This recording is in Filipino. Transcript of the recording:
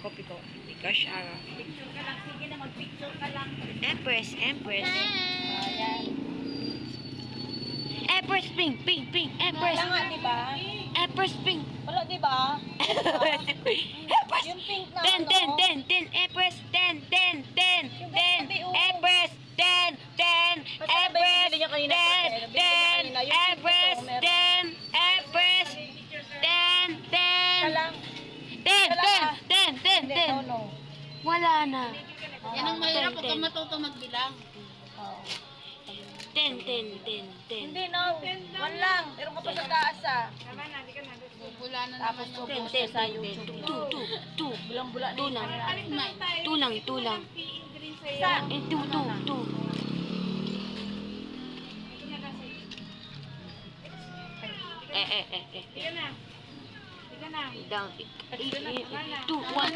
Copy ko. Because, Picture ka lang. Sige na, mag-picture ka lang. Empress. Ayan. Empress, pink. Empress. Wala nga, diba? Empress, pink. Wala, diba? Empress. Yung pink na Ten. Empress, ten. Empress, ten. Empress, Binili niya kanina, ten. Binili niya kanina. Yung pink Empress, ito, meron. ten. Empress, ten. Ka lang. Hindi, no. Wala na. Yan ang mahirap pag matuto magbilang. Oo. Ten. Hindi, no. One lang. Meron ka pa sa taas, ah. Bubula na Tapos naman yung tubusin boses sa ni YouTube. Two. Bulang-bula na Two yung lang. camera. Two lang. Isa. Two. Down. Two. One.